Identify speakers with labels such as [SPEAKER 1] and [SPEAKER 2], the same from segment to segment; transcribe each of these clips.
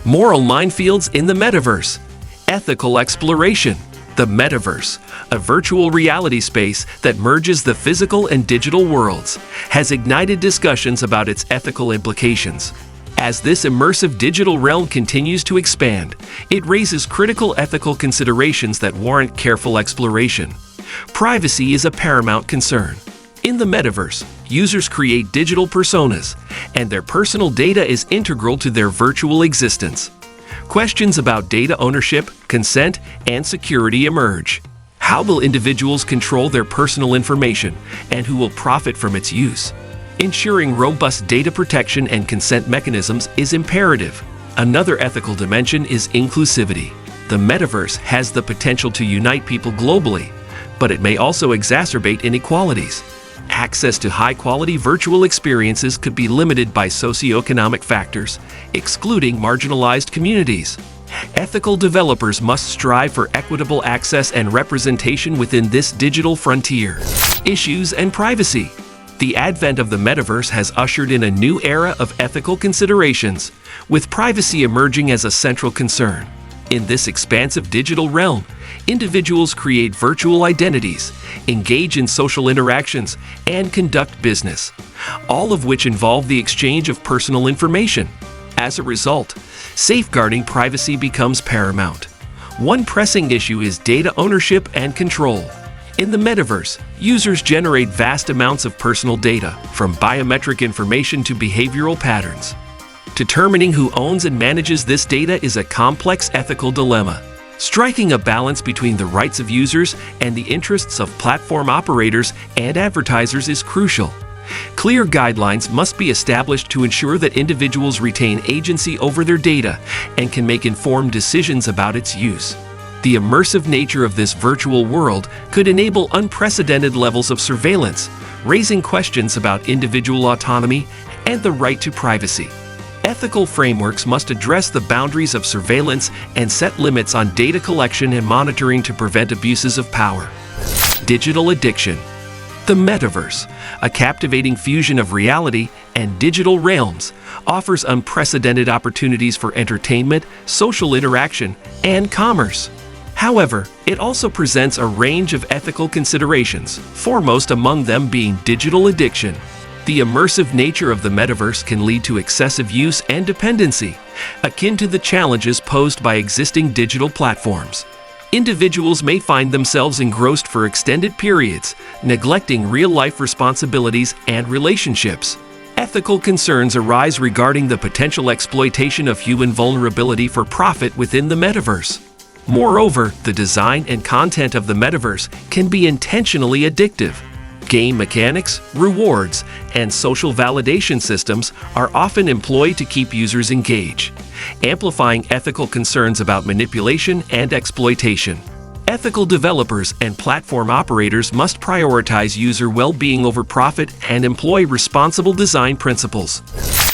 [SPEAKER 1] Moral minefields in the metaverse. Ethical exploration. The metaverse, a virtual reality space that merges the physical and digital worlds, has ignited discussions about its ethical implications. As this immersive digital realm continues to expand, it raises critical ethical considerations that warrant careful exploration. Privacy is a paramount concern. In the metaverse, users create digital personas, and their personal data is integral to their virtual existence. Questions about data ownership, consent, and security emerge. How will individuals control their personal information, and who will profit from its use? Ensuring robust data protection and consent mechanisms is imperative. Another ethical dimension is inclusivity. The metaverse has the potential to unite people globally, but it may also exacerbate inequalities. Access to high-quality virtual experiences could be limited by socioeconomic factors, excluding marginalized communities. Ethical developers must strive for equitable access and representation within this digital frontier. Issues and privacy. The advent of the metaverse has ushered in a new era of ethical considerations, with privacy emerging as a central concern. In this expansive digital realm, individuals create virtual identities, engage in social interactions, and conduct business, all of which involve the exchange of personal information. As a result, safeguarding privacy becomes paramount. One pressing issue is data ownership and control. In the metaverse, users generate vast amounts of personal data, from biometric information to behavioral patterns. Determining who owns and manages this data is a complex ethical dilemma. Striking a balance between the rights of users and the interests of platform operators and advertisers is crucial. Clear guidelines must be established to ensure that individuals retain agency over their data and can make informed decisions about its use. The immersive nature of this virtual world could enable unprecedented levels of surveillance, raising questions about individual autonomy and the right to privacy. Ethical frameworks must address the boundaries of surveillance and set limits on data collection and monitoring to prevent abuses of power. Digital addiction. The metaverse, a captivating fusion of reality and digital realms, offers unprecedented opportunities for entertainment, social interaction, and commerce. However, it also presents a range of ethical considerations, foremost among them being digital addiction. The immersive nature of the metaverse can lead to excessive use and dependency, akin to the challenges posed by existing digital platforms. Individuals may find themselves engrossed for extended periods, neglecting real-life responsibilities and relationships. Ethical concerns arise regarding the potential exploitation of human vulnerability for profit within the metaverse. Moreover, the design and content of the metaverse can be intentionally addictive. Game mechanics, rewards, and social validation systems are often employed to keep users engaged, amplifying ethical concerns about manipulation and exploitation. Ethical developers and platform operators must prioritize user well-being over profit and employ responsible design principles.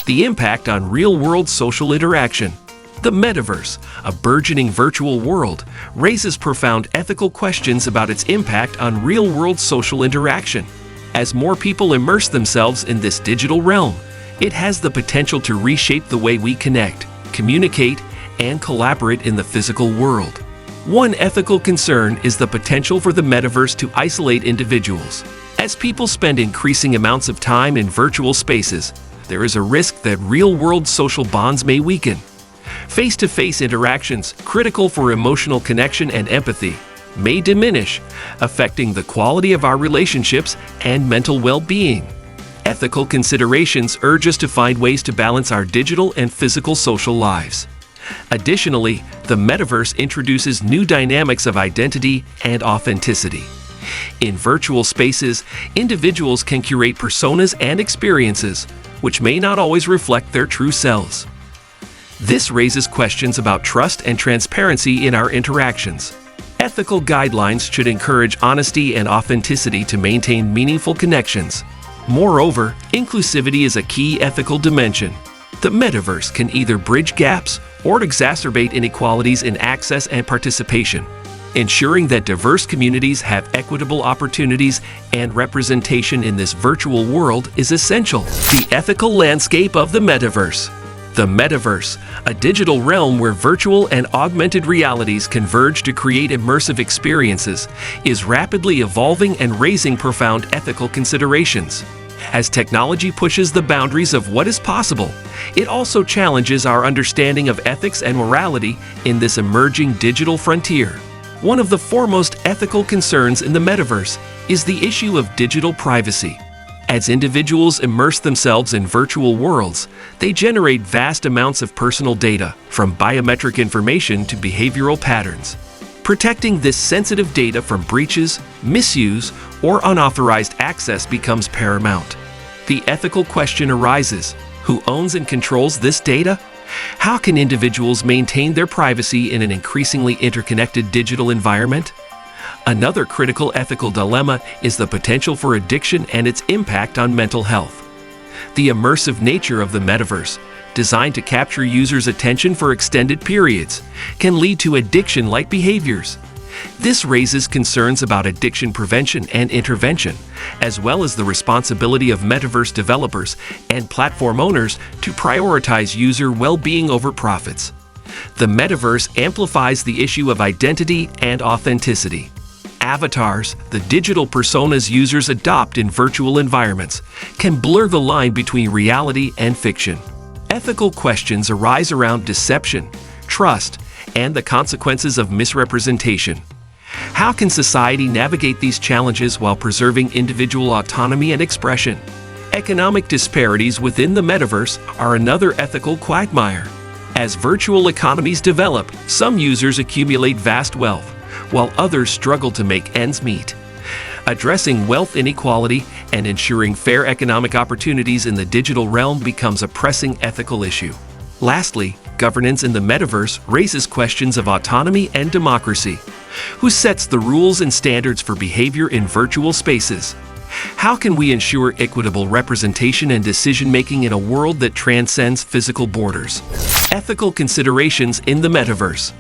[SPEAKER 1] The impact on real-world social interaction. The metaverse, a burgeoning virtual world, raises profound ethical questions about its impact on real-world social interaction. As more people immerse themselves in this digital realm, it has the potential to reshape the way we connect, communicate, and collaborate in the physical world. One ethical concern is the potential for the metaverse to isolate individuals. As people spend increasing amounts of time in virtual spaces, there is a risk that real-world social bonds may weaken. Face-to-face interactions, critical for emotional connection and empathy, may diminish, affecting the quality of our relationships and mental well-being. Ethical considerations urge us to find ways to balance our digital and physical social lives. Additionally, the metaverse introduces new dynamics of identity and authenticity. In virtual spaces, individuals can curate personas and experiences, which may not always reflect their true selves. This raises questions about trust and transparency in our interactions. Ethical guidelines should encourage honesty and authenticity to maintain meaningful connections. Moreover, inclusivity is a key ethical dimension. The metaverse can either bridge gaps or exacerbate inequalities in access and participation. Ensuring that diverse communities have equitable opportunities and representation in this virtual world is essential. The ethical landscape of the metaverse. The Metaverse, a digital realm where virtual and augmented realities converge to create immersive experiences, is rapidly evolving and raising profound ethical considerations. As technology pushes the boundaries of what is possible, it also challenges our understanding of ethics and morality in this emerging digital frontier. One of the foremost ethical concerns in the metaverse is the issue of digital privacy. As individuals immerse themselves in virtual worlds, they generate vast amounts of personal data, from biometric information to behavioral patterns. Protecting this sensitive data from breaches, misuse, or unauthorized access becomes paramount. The ethical question arises: who owns and controls this data? How can individuals maintain their privacy in an increasingly interconnected digital environment? Another critical ethical dilemma is the potential for addiction and its impact on mental health. The immersive nature of the metaverse, designed to capture users' attention for extended periods, can lead to addiction-like behaviors. This raises concerns about addiction prevention and intervention, as well as the responsibility of metaverse developers and platform owners to prioritize user well-being over profits. The metaverse amplifies the issue of identity and authenticity. Avatars, the digital personas users adopt in virtual environments, can blur the line between reality and fiction. Ethical questions arise around deception, trust, and the consequences of misrepresentation. How can society navigate these challenges while preserving individual autonomy and expression? Economic disparities within the metaverse are another ethical quagmire. As virtual economies develop, some users accumulate vast wealth, while others struggle to make ends meet. Addressing wealth inequality and ensuring fair economic opportunities in the digital realm becomes a pressing ethical issue. Lastly, governance in the metaverse raises questions of autonomy and democracy. Who sets the rules and standards for behavior in virtual spaces? How can we ensure equitable representation and decision-making in a world that transcends physical borders? Ethical considerations in the metaverse.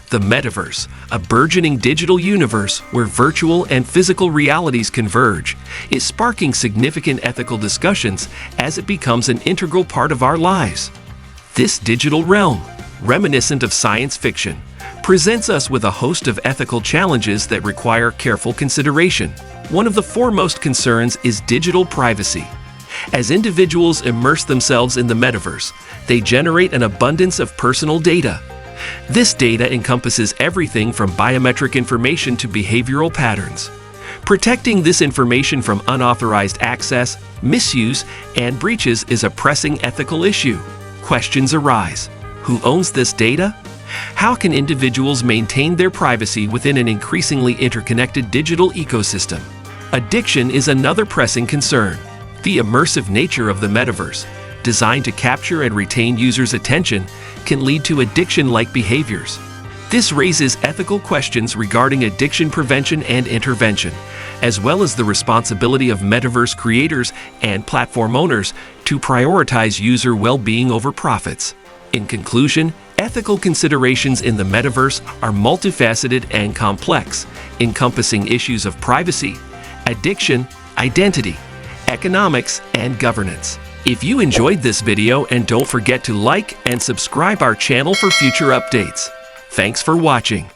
[SPEAKER 1] The metaverse, a burgeoning digital universe where virtual and physical realities converge, is sparking significant ethical discussions as it becomes an integral part of our lives. This digital realm, reminiscent of science fiction, presents us with a host of ethical challenges that require careful consideration. One of the foremost concerns is digital privacy. As individuals immerse themselves in the metaverse, they generate an abundance of personal data. This data encompasses everything from biometric information to behavioral patterns. Protecting this information from unauthorized access, misuse, and breaches is a pressing ethical issue. Questions arise: who owns this data? How can individuals maintain their privacy within an increasingly interconnected digital ecosystem? Addiction is another pressing concern. The immersive nature of the metaverse, designed to capture and retain users' attention, can lead to addiction-like behaviors. This raises ethical questions regarding addiction prevention and intervention, as well as the responsibility of metaverse creators and platform owners to prioritize user well-being over profits. In conclusion, ethical considerations in the metaverse are multifaceted and complex, encompassing issues of privacy, addiction, identity, economics, and governance. If you enjoyed this video, and don't forget to like and subscribe our channel for future updates. Thanks for watching.